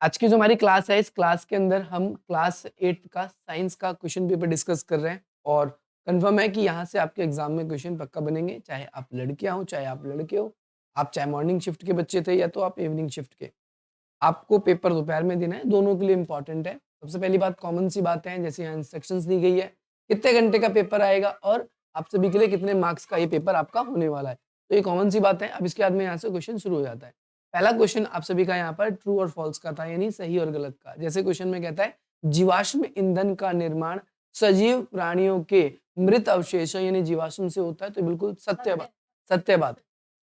आज की जो हमारी क्लास है, इस क्लास के अंदर हम क्लास 8 का साइंस का क्वेश्चन पेपर डिस्कस कर रहे हैं और कंफर्म है कि यहाँ से आपके एग्जाम में क्वेश्चन पक्का बनेंगे, चाहे आप लड़कियाँ हो, चाहे आप लड़के हो, आप चाहे मॉर्निंग शिफ्ट के बच्चे थे या तो आप इवनिंग शिफ्ट के। आपको पेपर दोपहर में देना है, दोनों के लिए इम्पोर्टेंट है। सबसे पहली बात कॉमन सी बातें हैं, जैसे यहाँ इंस्ट्रक्शंस दी गई है, कितने घंटे का पेपर आएगा और आप सभी के लिए कितने मार्क्स का ये पेपर आपका होने वाला है। तो ये कॉमन सी बात है। अब इसके बाद में यहाँ से क्वेश्चन शुरू हो जाता है। पहला क्वेश्चन आप सभी का यहाँ पर ट्रू और फॉल्स का था, यानी सही और गलत का। जैसे क्वेश्चन में कहता है जीवाश्म ईंधन का निर्माण सजीव प्राणियों के मृत अवशेषों यानी जीवाश्म से होता है, तो बिल्कुल सत्य बात है।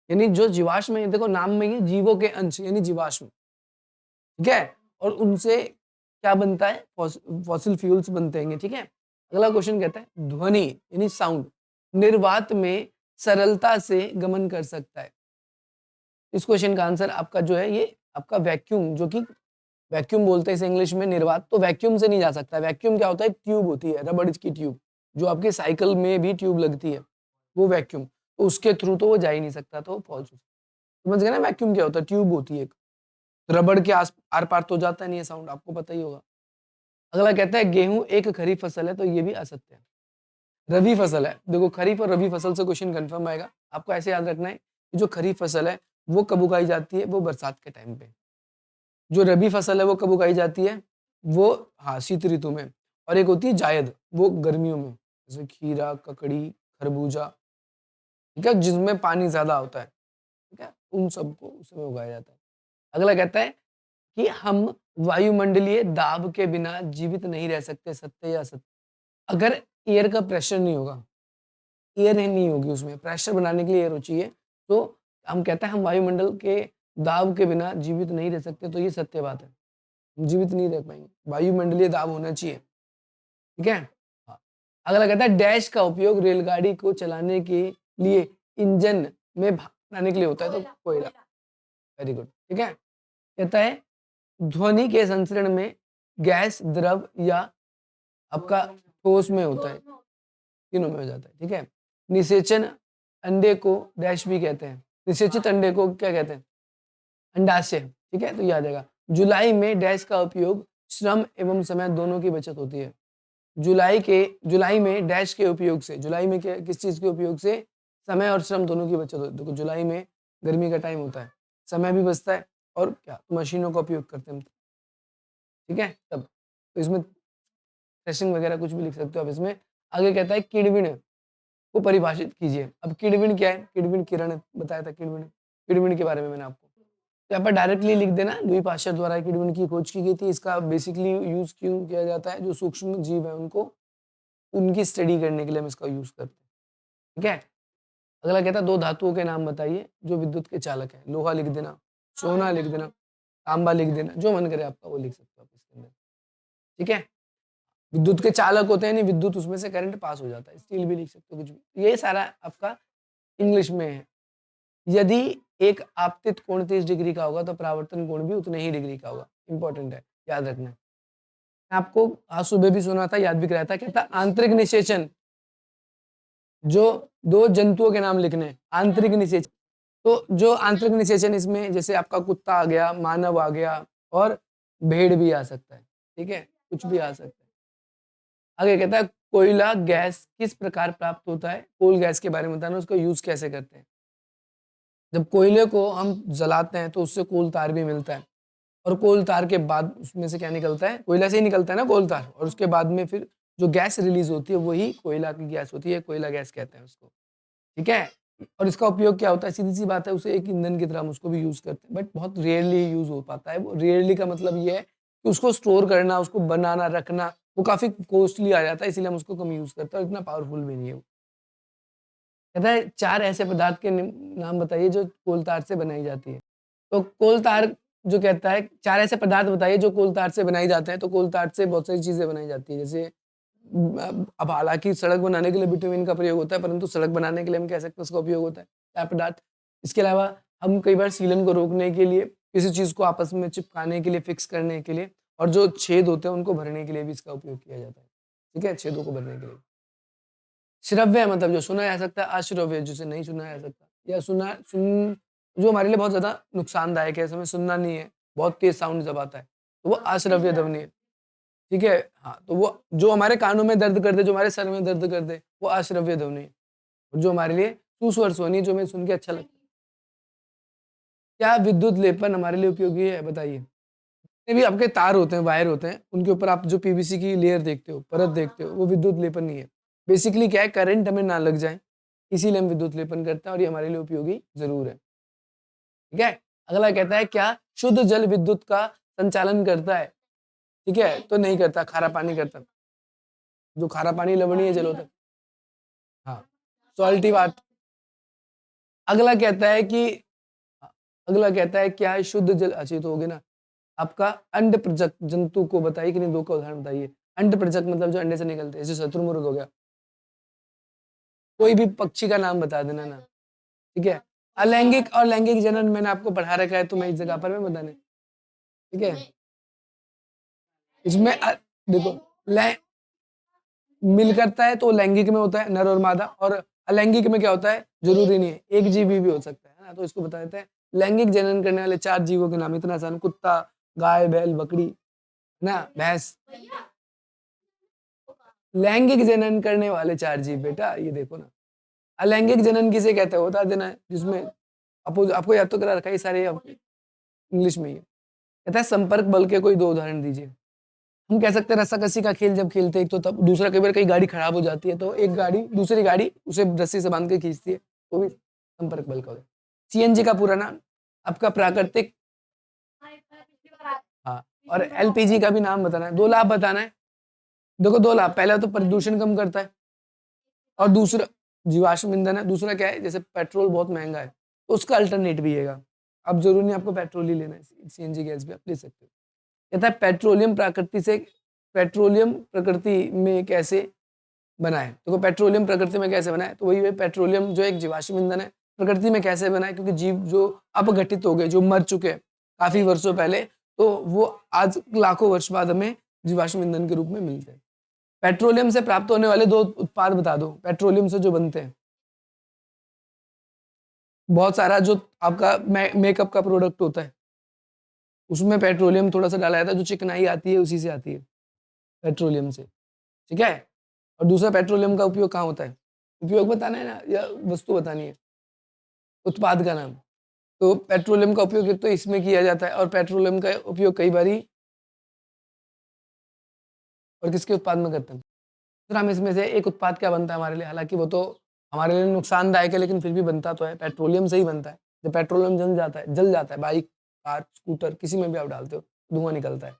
यानी जो जीवाश्म है, देखो नाम में ही जीवों के अंश यानी जीवाश्म, ठीक है, और उनसे क्या बनता है, फॉसिल फ्यूल्स बनते हैं, ठीक है। अगला क्वेश्चन कहता है ध्वनि यानी साउंड निर्वात में सरलता से गमन कर सकता है। इस क्वेश्चन का आंसर आपका जो है ये आपका वैक्यूम, जो कि वैक्यूम बोलते हैं इसे इंग्लिश में निर्वात, तो वैक्यूम से नहीं जा सकता। वैक्यूम क्या होता है, ट्यूब होती है, रबड़ की ट्यूब, जो आपके साइकिल में भी ट्यूब लगती है, वो वैक्यूम, तो उसके थ्रू तो वो जा ही नहीं सकता, तो फॉल्स। समझ गए ना, वैक्यूम क्या होता है, ट्यूब होती है, रबड़ के आस आर पार तो जाता नहीं है साउंड, आपको पता ही होगा। अगला कहता है गेहूं एक खरीफ फसल है, तो ये भी असत्य है। रबी फसल है, देखो खरीफ और रबी फसल से क्वेश्चन कंफर्म आएगा। आपको ऐसे याद रखना है कि जो खरीफ फसल है वो कब उगाई जाती है, वो बरसात के टाइम पे। जो रबी फसल है वो कब उगाई जाती है, वो हाँ शीत ऋतु में। और एक होती है जायद, वो गर्मियों में, जैसे खीरा, ककड़ी, खरबूजा, ठीक है, जिसमें पानी ज्यादा होता है, ठीक है, उन सबको उसमें उगाया जाता है। अगला कहता है कि हम वायुमंडलीय दाब के बिना जीवित नहीं रह सकते, सत्य या असत्य। अगर एयर का प्रेशर नहीं होगा, एयर ही नहीं होगी उसमें, प्रेशर बनाने के लिए एयर चाहिए, तो हम कहते हैं हम वायुमंडल के दाब के बिना जीवित नहीं रह सकते, तो ये सत्य बात है, हम जीवित नहीं रह पाएंगे, वायुमंडलीय दाब होना चाहिए, ठीक है। हाँ। अगला कहता है डैश का उपयोग रेलगाड़ी को चलाने के लिए इंजन में भाप बनाने के लिए होता है, तो कोयला। वेरी गुड, ठीक है। कहता है ध्वनि के संचरण में गैस, द्रव या आपका ठोस में होता है, तीनों में हो जाता है, ठीक है। निषेचन अंडे को डैश भी कहते हैं, निषेचित अंडे को क्या कहते हैं, अंडाशय, ठीक है, तो ये आ जाएगा। जुलाई में डैश का उपयोग श्रम एवं समय दोनों की बचत होती है। जुलाई में डैश के उपयोग से, जुलाई में क्या, किस चीज के उपयोग से, समय और श्रम दोनों की बचत होती है। देखो जुलाई में गर्मी का टाइम होता है, समय भी बचता है, और क्या, तो मशीनों का उपयोग करते हैं, ठीक है। तब तो इसमें थ्रेशिंग वगैरह कुछ भी लिख सकते हो आप इसमें। आगे कहता है किडविन को परिभाषित कीजिए। अब किडविन क्या है, किडविन किरण बताया था, किडविन किडविन के बारे में मैंने आपको, तो यहाँ पर डायरेक्टली लिख देना, लुई पाश्चर द्वारा किडविन की खोज की गई थी। इसका बेसिकली यूज क्यों किया जाता है, जो सूक्ष्म जीव है उनको, उनकी स्टडी करने के लिए हम इसका यूज करते हैं, ठीक है। अगला कहता है दो धातुओं के नाम बताइए जो विद्युत के चालक है। लोहा लिख देना, सोना लिख देना, तांबा लिख देना, जो मन करे आपका वो लिख सकते हो आप इसके अंदर, ठीक है। विद्युत के चालक होते हैं, नहीं विद्युत उसमें से करंट पास हो जाता है, स्टील भी लिख सकते हो, कुछ भी। ये सारा आपका इंग्लिश में है। यदि एक आपतित कोण 30 डिग्री का होगा तो परावर्तन कोण भी उतने ही डिग्री का होगा। इंपॉर्टेंट है, याद रखना है। आपको आज सुबह भी सुना था, याद भी कराया था, कहता आंतरिक निषेचन, जो दो जंतुओं के नाम लिखने हैं, आंतरिक निषेचन, तो जो आंतरिक निषेचन इसमें जैसे आपका कुत्ता आ गया, मानव आ गया, और भेड़ भी आ सकता है, ठीक है, कुछ भी आ सकता है। आगे कहता है कोयला गैस किस प्रकार प्राप्त होता है, कोल गैस के बारे में बताना, उसका यूज कैसे करते हैं। जब कोयले को हम जलाते हैं तो उससे कोल तार भी मिलता है, और कोल तार के बाद उसमें से क्या निकलता है, कोयला से ही निकलता है ना कोल तार, और उसके बाद में फिर जो गैस रिलीज होती है वही कोयला की गैस होती है, कोयला गैस कहते हैं उसको, ठीक है। और इसका उपयोग क्या होता है, सीधी सी बात है, उसे एक ईंधन की तरह हम उसको भी यूज करते हैं, बट बहुत रेयरली यूज हो पाता है। वो रेयरली का मतलब ये है कि उसको स्टोर करना, उसको बनाना, रखना, वो काफी कॉस्टली आ जाता है, इसीलिए हम उसको कम यूज करते हैं, और इतना पावरफुल भी नहीं है वो। कहता है चार ऐसे पदार्थ के नाम बताइए जो कोल तार से बनाई जाती है। तो कोल तार जो कहता है चार ऐसे पदार्थ बताइए जो कोल तार से बनाई जाते हैं, तो कोल तार से बहुत सारी चीजें बनाई जाती है, जैसे अब हालांकि सड़क बनाने के लिए बिटुमिन का प्रयोग होता है, परंतु सड़क बनाने के लिए हम कह सकते हैं उसका उपयोग होता है चार पदार्थ। इसके अलावा हम कई बार सीलन को रोकने के लिए, किसी चीज को आपस में चिपकाने के लिए, फिक्स करने के लिए, और जो छेद होते हैं उनको भरने के लिए भी इसका उपयोग किया जाता है, ठीक है, छेदों को भरने के लिए। श्रव्य मतलब जो सुना जा सकता है, अश्रव्य जिसे नहीं सुना जा सकता, या सुन जो हमारे लिए बहुत ज्यादा नुकसानदायक है, हमें सुनना नहीं है, बहुत तेज साउंड जब आता है, तो वो अश्रव्य ध्वनि है। ठीक है? हाँ, तो वो जो हमारे कानों में दर्द कर दे, जो हमारे सर में दर्द कर दे, वो अश्रव्य ध्वनि है। और जो हमारे लिए सुस्वर ध्वनि है, जो हमें सुन के अच्छा लगता है। क्या विद्युत लेपन हमारे लिए उपयोगी है? बताइए। जितने भी आपके तार होते हैं, वायर होते हैं, उनके ऊपर आप जो पीवीसी की लेयर देखते हो, परत देखते हो, वो विद्युत लेपन नहीं है। बेसिकली क्या है, करंट हमें ना लग जाए, इसीलिए हम विद्युत लेपन करते हैं और ये हमारे लिए उपयोगी ज़रूर है। ठीक है? अगला कहता है क्या शुद्ध जल विद्युत का संचालन करता है? ठीक है? तो नहीं करता, खारा पानी करता। जो खारा पानी लवणीय जल होता है। हाँ, सॉल्टी वाटर। अगला कहता है कि अगला कहता है क्या शुद्ध जल, अच्छा ये तो हो गया ना। आपका अंड प्रजक जंतु को बताइए, कि नहीं 2 का उदाहरण बताइए। अंड प्रजक मतलब जो अंडे से निकलते हैं, जैसे शत्रुमुर्ग हो गया। कोई भी पक्षी का नाम बता देना ना। ठीक है? अलैंगिक और लैंगिक जनन मैंने आपको पढ़ा रखा है, तो मैं इस जगह पर मैं बताने। ठीक है? इसमें देखो, लै मिल करता है तो लैंगिक में होता है नर और मादा, और अलैंगिक में क्या होता है, जरूरी नहीं है, एक जीवी भी हो सकता है ना। तो इसको बता देते हैं लैंगिक जनन करने वाले 4 जीवों के नाम, इतना आसान। कुत्ता, गाय, बैल, बकरी, ना भैंस। लैंगिक जनन करने वाले 4 जीव बेटा, ये देखो ना। अलैंगिक जनन किसे कहते हैं, बता देना है, जिसमें आपको याद तो करा रखा है, ये सारे इंग्लिश में ही है। कहता है संपर्क बल के कोई 2 उदाहरण दीजिए। हम कह सकते हैं रस्साकसी का खेल जब खेलते हैं, एक तो तब, दूसरा कई बार कई गाड़ी खराब हो जाती है, तो एक गाड़ी दूसरी गाड़ी उसे रस्सी से बांध के खींचती है, वो भी संपर्क बल का होता है। सीएनजी का पूरा नाम आपका प्राकृतिक। हाँ, और एलपीजी का भी नाम बताना है। 2 लाभ बताना है। देखो 2 लाभ, पहला तो प्रदूषण कम करता है, और दूसरा जीवाश्म ईंधन है। दूसरा क्या है, जैसे पेट्रोल बहुत महंगा है, तो उसका अल्टरनेट भी है। अब जरूरी नहीं आपको पेट्रोल ही लेना है, सीएनजी गैस भी आप ले सकते हो। कहता है पेट्रोलियम प्रकृति में कैसे बना है। देखो पेट्रोलियम प्रकृति में कैसे बना है, तो वही है, पेट्रोलियम जो एक जीवाश्म ईंधन है, प्रकृति में कैसे बना है, क्योंकि जीव जो अपघटित हो गए, जो मर चुके हैं काफी वर्षों पहले, तो वो आज लाखों वर्ष बाद हमें जीवाश्म ईंधन के रूप में मिलते हैं। पेट्रोलियम से प्राप्त होने वाले 2 उत्पाद बता दो, पेट्रोलियम से जो बनते हैं। बहुत सारा जो आपका मेकअप का प्रोडक्ट होता है, उसमें पेट्रोलियम थोड़ा सा डाला जाता है, जो चिकनाई आती है उसी से आती है, पेट्रोलियम से। ठीक है? और दूसरा, पेट्रोलियम का उपयोग कहाँ होता है? उपयोग बताना है ना, या वस्तु बतानी है? उत्पाद का नाम। तो पेट्रोलियम का उपयोग तो इसमें किया जाता है, और पेट्रोलियम का उपयोग कई बारी और किसके उत्पाद में करते हैं? फिर हम इसमें से एक उत्पाद क्या बनता है हमारे लिए, हालांकि वो तो हमारे लिए नुकसानदायक है, लेकिन फिर भी बनता तो है, पेट्रोलियम से ही बनता है। जब पेट्रोलियम जल जाता है, बाइक, कार, स्कूटर, किसी में भी आप डालते हो, धुआं निकलता है।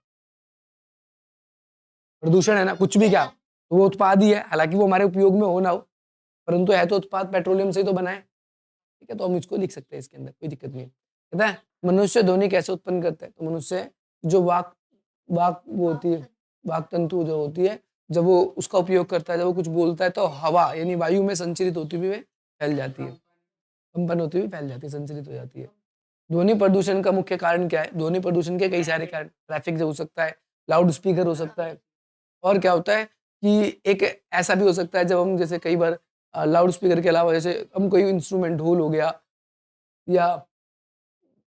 प्रदूषण है ना, कुछ भी क्या, तो वो उत्पाद ही है, हालांकि वो हमारे उपयोग में हो ना हो, परंतु है तो उत्पाद पेट्रोलियम से ही तो बना है। ठीक है? तो हम इसको लिख सकते हैं इसके अंदर, कोई दिक्कत नहीं है। कहता है मनुष्य ध्वनि कैसे उत्पन्न करता है, तो मनुष्य जो वाक वाक वो होती है, वाक तंतु जो होती है, जब वो उसका उपयोग करता है, जब वो कुछ बोलता है, तो हवा यानी वायु में संचरित होती हुई फैल जाती है, कंपन होती हुई फैल जाती है, संचरित हो जाती है। ध्वनि प्रदूषण का मुख्य कारण क्या है? ध्वनि प्रदूषण के कई सारे कारण, ट्रैफिक हो सकता है, लाउड स्पीकर हो सकता है, और क्या होता है कि एक ऐसा भी हो सकता है, जब हम जैसे कई बार लाउड स्पीकर के अलावा जैसे हम कोई इंस्ट्रूमेंट, ढोल हो गया, या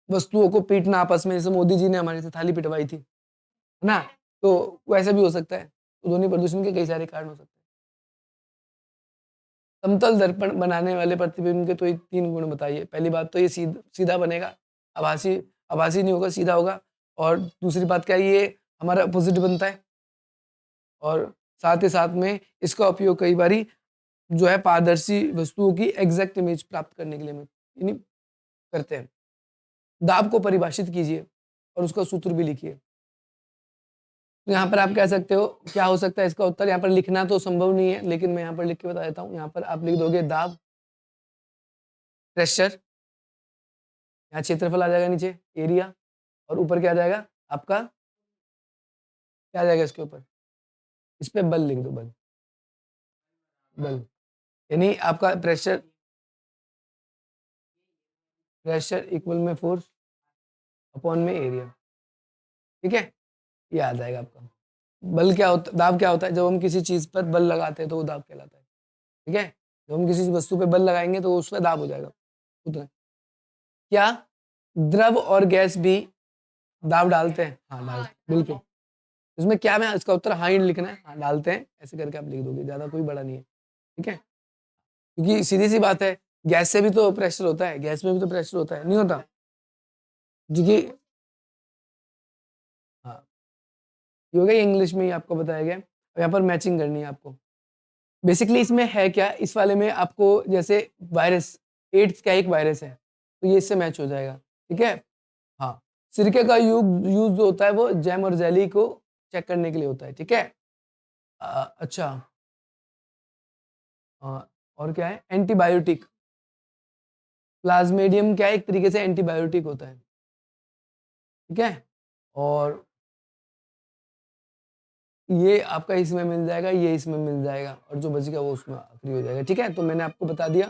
वस्तुओं को पीटना आपस में, जैसे मोदी जी ने हमारे से थाली पिटवाई थी, है ना? तो वैसे भी हो सकता है। तो ध्वनि प्रदूषण के कई सारे कारण हो सकते हैं। समतल दर्पण बनाने वाले प्रतिबिंब के तो ये 3 गुण बताइए। पहली बात तो ये सीधा बनेगा, आभासी आभासी नहीं होगा, सीधा होगा। और दूसरी बात क्या है, ये हमारा अपोजिट बनता है, और साथ ही साथ में इसका उपयोग कई बारी जो है पारदर्शी वस्तुओं की एग्जैक्ट इमेज प्राप्त करने के लिए हम यानी करते हैं। दाब को परिभाषित कीजिए और उसका सूत्र भी लिखिए। तो यहाँ पर आप कह सकते हो क्या हो सकता है इसका उत्तर, यहाँ पर लिखना तो संभव नहीं है, लेकिन मैं यहाँ पर लिख के बता देता हूँ। यहाँ पर आप लिख दोगे दाब, प्रेशर, यहाँ क्षेत्रफल आ जाएगा, नीचे एरिया, और ऊपर क्या आ जाएगा आपका, क्या आ जाएगा इसके ऊपर, इस पे बल लिख दो, बल। बल यानी आपका प्रेशर इक्वल में फोर्स अपॉन में एरिया। ठीक है? ये आ जाएगा आपका। बल क्या होता, दाब क्या होता है, जब हम किसी चीज पर बल लगाते हैं तो वो दाब कहलाता है। ठीक है? जब हम किसी वस्तु पे बल लगाएंगे तो उस पर दाब हो जाएगा, उतना। क्या द्रव और गैस भी दाब डालते हैं? हाँ, डालते हैं, बिल्कुल। इसमें क्या है इसका उत्तर हाँ ही लिखना है, हाँ, डालते हैं, ऐसे करके आप लिख दोगे, ज़्यादा कोई बड़ा नहीं है, ठीक है? क्योंकि सीधी-सी बात है, गैस से भी तो प्रेशर होता है, गैस में भी तो प्रेशर होता है, नहीं होता? क्योंकि हाँ, ये हो गया, ये इंग्लिश में ही आपको बताया गया है। और यहाँ पर मैचिंग करनी है आपको। बेसिकली इसमें है क्या, इस वाले में आपको जैसे वायरस, एड्स क्या एक वायरस है, तो ये इससे मैच हो जाएगा, ठीक है? हाँ, सिरके का यूज़ जो होता है वो जैम और जेली को चेक करने के लिए होता है, ठीक है? अच्छा, और क्या है? एंटीबायोटिक, प्लाज्मेडियम क्या है, एक तरीके से एंटीबायोटिक होता है, ठीक है? और ये आपका इसमें मिल जाएगा, ये इसमें मिल जाएगा और जो बच गया वो उसमें आखिरी हो जाएगा, ठीक है? तो मैंने आपको बता दिया।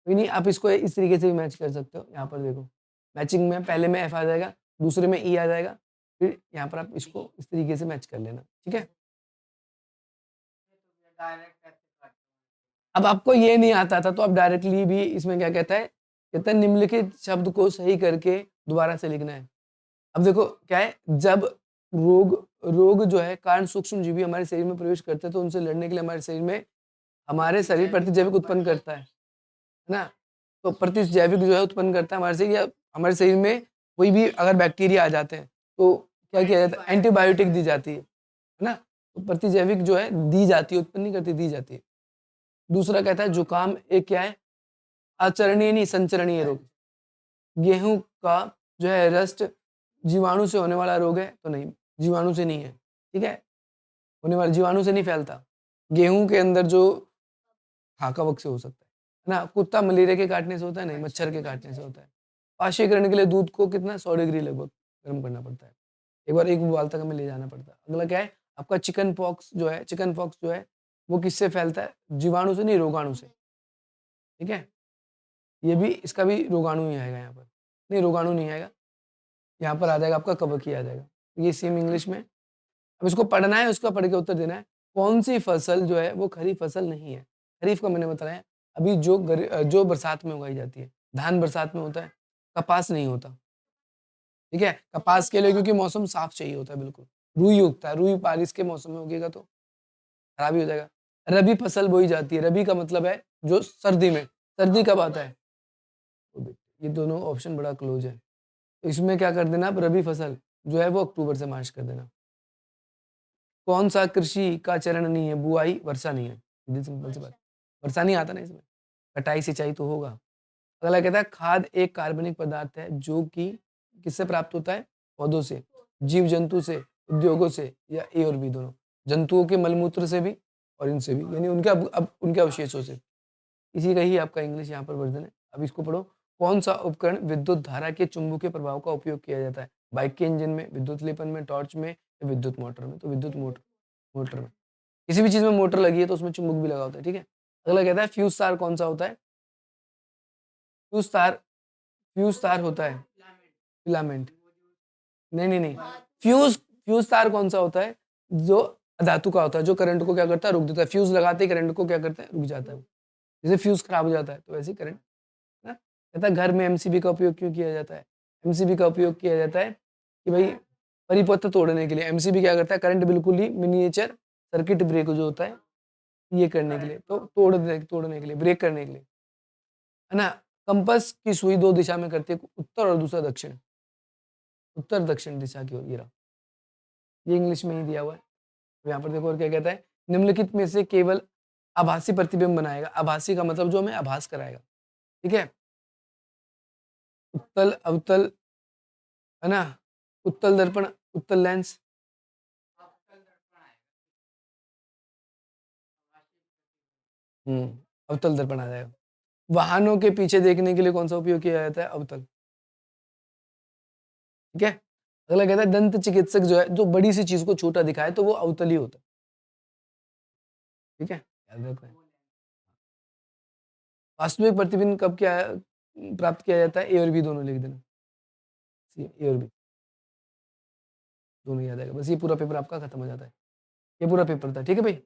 कोई नहीं, आप इसको इस तरीके से भी मैच कर सकते हो। यहाँ पर देखो, मैचिंग में पहले में एफ आ जाएगा, दूसरे में ई आ जाएगा, फिर यहाँ पर आप इसको इस तरीके से मैच कर लेना, ठीक है? अब आपको ये नहीं आता था तो आप डायरेक्टली भी इसमें क्या कहता है निम्नलिखित शब्द को सही करके दोबारा से लिखना है। अब देखो क्या है, जब रोग रोग जो है कारण सूक्ष्मजीवी हमारे शरीर में प्रवेश करते हैं तो उनसे लड़ने के लिए हमारे शरीर प्रतिजैविक उत्पन्न करता है ना? तो प्रतिजैविक जो है उत्पन्न करता है हमारे शरीर, या हमारे शरीर में कोई भी अगर बैक्टीरिया आ जाते हैं तो क्या किया जाता है, एंटीबायोटिक दी जाती है ना? तो प्रतिजैविक जो है दी जाती है, उत्पन्न नहीं करती, दी जाती है। दूसरा कहता है जुकाम एक क्या है, आचरणीय नहीं संचरणीय रोग। गेहूं का जो है रस्ट जीवाणु से होने वाला रोग है तो नहीं, जीवाणु से नहीं है, ठीक है? होने वाला जीवाणु से नहीं फैलता। गेहूं के अंदर जो, हाँ, कवक से हो सकता है ना? कुत्ता मलेरिया के काटने से होता है? नहीं, मच्छर के काटने से होता है। पाशीकरण के लिए दूध को कितना 100 डिग्री लगभग गर्म करना पड़ता है, एक बार एक उबाल तक हमें ले जाना पड़ता है। अगला क्या है आपका चिकन पॉक्स जो है वो किससे फैलता है? जीवाणु से नहीं, रोगाणु से, ठीक है? ये भी, इसका भी रोगाणु ही आएगा यहाँ पर, नहीं रोगाणु नहीं आएगा, यहाँ पर आ जाएगा आपका कवक ही आ जाएगा। ये सेम इंग्लिश में। अब इसको पढ़ना है, उसका पढ़ के उत्तर देना है। कौन सी फसल जो है वो खरीफ फसल नहीं है? खरीफ का मैंने बताया अभी, जो बरसात में उगाई जाती है। धान बरसात में होता है, कपास नहीं होता, ठीक है? कपास के लिए क्योंकि मौसम साफ चाहिए होता है, बिल्कुल। रुई उगता है, रुई बारिश के मौसम में उगेगा तो खराब ही हो जाएगा। रबी फसल बोई जाती है, रबी का मतलब है जो सर्दी में, सर्दी कब आता है? ये दोनों ऑप्शन बड़ा क्लोज है। तो इसमें क्या कर देना आप, रबी फसल जो है वो अक्टूबर से मार्च कर देना। कौन सा कृषि का चरण नहीं है? बुआई, वर्षा नहीं है, सीधी सिंपल सी बात। वर्षा नहीं आता ना इसमें, कटाई सिंचाई तो होगा। अगला कहता है खाद एक कार्बनिक पदार्थ है जो कि किससे प्राप्त होता है? पौधों से, जीव जंतु से, उद्योगों से, या ए और बी दोनों। जंतुओं के मलमूत्र से भी और इनसे भी, यानी उनके अब उनके अवशेषों से। इसी का ही आपका इंग्लिश यहाँ पर वर्जन है। अब इसको पढ़ो। कौन सा उपकरण विद्युत धारा के चुंबकीय प्रभाव का उपयोग किया जाता है? बाइक के इंजन में, विद्युत लेपन में, टॉर्च में, या विद्युत मोटर में? तो विद्युत मोटर मोटर में। किसी भी चीज में मोटर लगी है तो उसमें चुंबक भी लगा होता है, ठीक है? अगला कहता है फ्यूज तार कौन सा होता है? फ्यूज तार, फ्यूज तार होता है फिलामेंट। नहीं नहीं नहीं, फ्यूज फ्यूज तार कौन सा होता है? जो धातु का होता है, जो करंट को क्या करता है, रोक देता है। फ्यूज लगाते ही करंट को क्या करता है, रुक जाता है। जैसे फ्यूज खराब हो जाता है तो वैसे ही करंट ना। कहता है घर में एमसीबी का उपयोग क्यों किया जाता है? एमसीबी का उपयोग किया जाता है कि भाई परिपथ तोड़ने के लिए। एमसीबी क्या करता है, करंट बिल्कुल ही मिनिएचर सर्किट ब्रेक जो होता है ये करने के लिए, तो तोड़ने के लिए, ब्रेक करने के लिए, है ना? कंपास की सुई दो दिशा में करती है, उत्तर और दूसरा दक्षिण, उत्तर दक्षिण दिशा की ओर, ये रहा। ये इंग्लिश में ही दिया हुआ है। तो यहाँ पर देखो और क्या कहता है, निम्नलिखित में से केवल आभासी प्रतिबिंब बनाएगा। आभासी का मतलब जो हमें आभास कराएगा, ठीक है? उत्तल अवतल, है ना? उत्तल दर्पण, उत्तल लेंस, अवतल दर्पण आ जाएगा। वाहनों के पीछे देखने के लिए कौन सा उपयोग किया जाता है? अवतल, ठीक है? अगला कहता है दंत चिकित्सक जो है जो बड़ी सी चीज को छोटा दिखाए तो वो अवतल ही होता है, ठीक है? याद रखना है। वास्तविक प्रतिबिंब कब क्या प्राप्त किया जाता है? ए और बी दोनों लिख देना, ए और बी दोनों याद आएगा। बस ये पूरा पेपर आपका खत्म हो जाता है। ये पूरा पेपर था, ठीक है भाई?